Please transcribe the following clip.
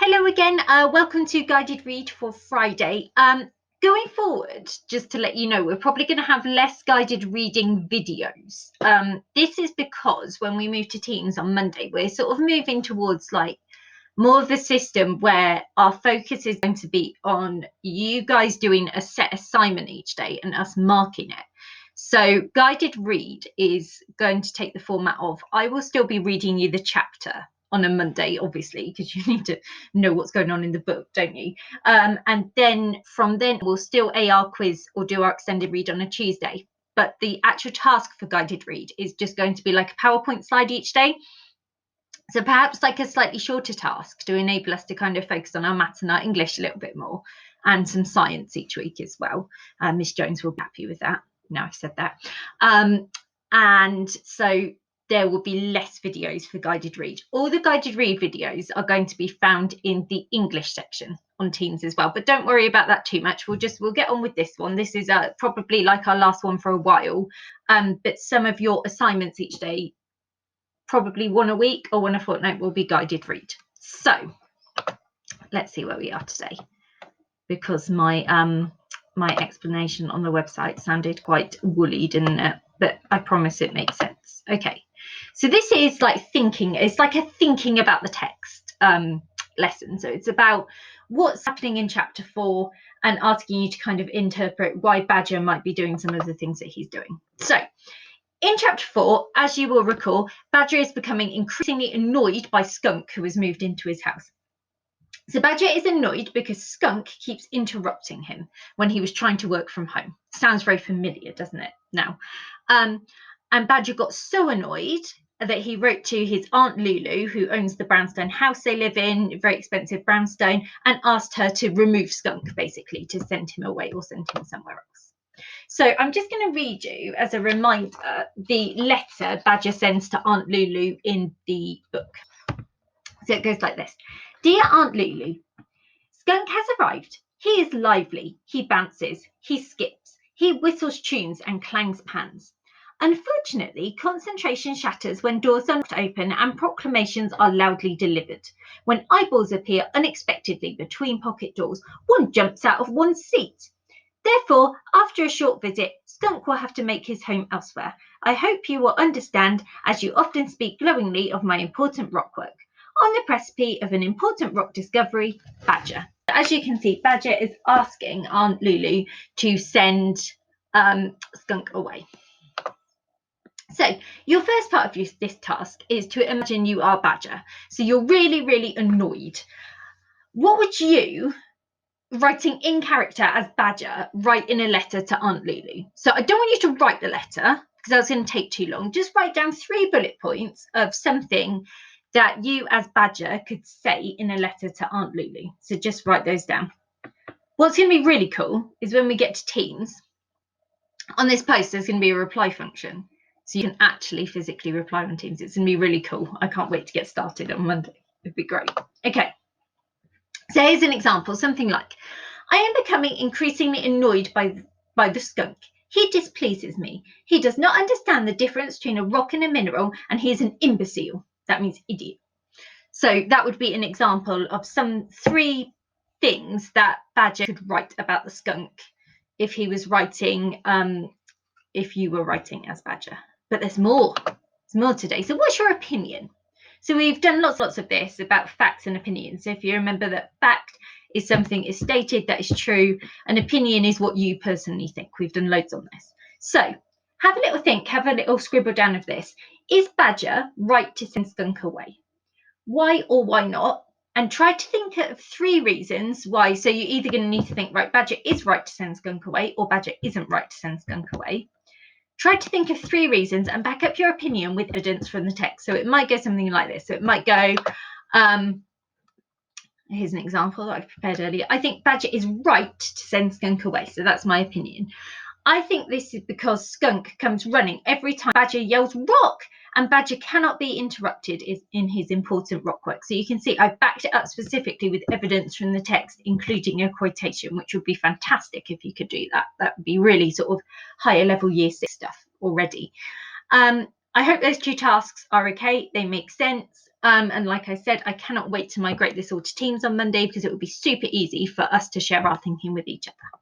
Hello again. Welcome to Guided Read for Friday. Going forward, just to let you know, we're probably going to have less guided reading videos. This is because when we move to Teams on Monday, we're sort of moving towards like more of a system where our focus is going to be on you guys doing a set assignment each day and us marking it. So guided read is going to take the format of I will still be reading you the chapter on a Monday, obviously, because you need to know what's going on in the book, don't you? And then from then we'll still AR quiz or do our extended read on a Tuesday. But the actual task for guided read is just going to be like a PowerPoint slide each day. So perhaps like a slightly shorter task to enable us to kind of focus on our maths and our English a little bit more, and some science each week as well. Miss Jones will be happy with that. Now I've said that. And so there will be less videos for guided read. All the guided read videos are going to be found in the English section on Teams as well. But don't worry about that too much. We'll get on with this one. This is probably like our last one for a while. But some of your assignments each day, probably one a week or one a fortnight, will be guided read. So let's see where we are today, because my explanation on the website sounded quite woolly, didn't it? But I promise it makes sense. Okay, so this is like thinking. It's like a thinking about the text lesson. So it's about what's happening in chapter 4 and asking you to kind of interpret why Badger might be doing some of the things that he's doing. So in chapter 4, as you will recall, Badger is becoming increasingly annoyed by Skunk, who has moved into his house. So Badger is annoyed because Skunk keeps interrupting him when he was trying to work from home. Sounds very familiar, doesn't it? Now, and Badger got so annoyed that he wrote to his Aunt Lulu, who owns the brownstone house they live in, a very expensive brownstone, and asked her to remove Skunk, basically, to send him away or send him somewhere else. So I'm just going to read you, as a reminder, the letter Badger sends to Aunt Lulu in the book. So it goes like this. Dear Aunt Lulu, Skunk has arrived. He is lively. He bounces. He skips. He whistles tunes and clangs pans. Unfortunately, concentration shatters when doors are not open and proclamations are loudly delivered. When eyeballs appear unexpectedly between pocket doors, one jumps out of one's seat. Therefore, after a short visit, Skunk will have to make his home elsewhere. I hope you will understand, as you often speak glowingly of my important rock work. On the precipice of an important rock discovery, Badger. As you can see, Badger is asking Aunt Lulu to send Skunk away. So your first part of this task is to imagine you are Badger. So you're really, really annoyed. What would you, writing in character as Badger, write in a letter to Aunt Lulu? So I don't want you to write the letter because that's going to take too long. Just write down 3 bullet points of something that you as Badger could say in a letter to Aunt Lulu. So just write those down. What's going to be really cool is when we get to Teams, on this post there's going to be a reply function. So you can actually physically reply on Teams. It's going to be really cool. I can't wait to get started on Monday. It'd be great. Okay. So here's an example, something like, I am becoming increasingly annoyed by the Skunk. He displeases me. He does not understand the difference between a rock and a mineral, and he is an imbecile. That means idiot. So that would be an example of some 3 things that Badger could write about the Skunk if he was writing, if you were writing as Badger. But there's more. There's more today. So what's your opinion? So we've done lots of this about facts and opinions. So if you remember that fact is something is stated that is true, and opinion is what you personally think. We've done loads on this. So have a little think, have a little scribble down of this. Is Badger right to send Skunk away? Why or why not? And try to think of 3 reasons why. So you're either going to need to think, right, Badger is right to send Skunk away, or Badger isn't right to send Skunk away. Try to think of 3 reasons and back up your opinion with evidence from the text. So it might go something like this. So it might go, here's an example that I've prepared earlier. I think Badger is right to send Skunk away. So that's my opinion. I think this is because Skunk comes running every time Badger yells rock, and Badger cannot be interrupted in his important rock work. So you can see I've backed it up specifically with evidence from the text, including a quotation, which would be fantastic if you could do that. That would be really sort of higher level year 6 stuff already. I hope those 2 tasks are okay. They make sense. And like I said, I cannot wait to migrate this all to Teams on Monday, because it will be super easy for us to share our thinking with each other.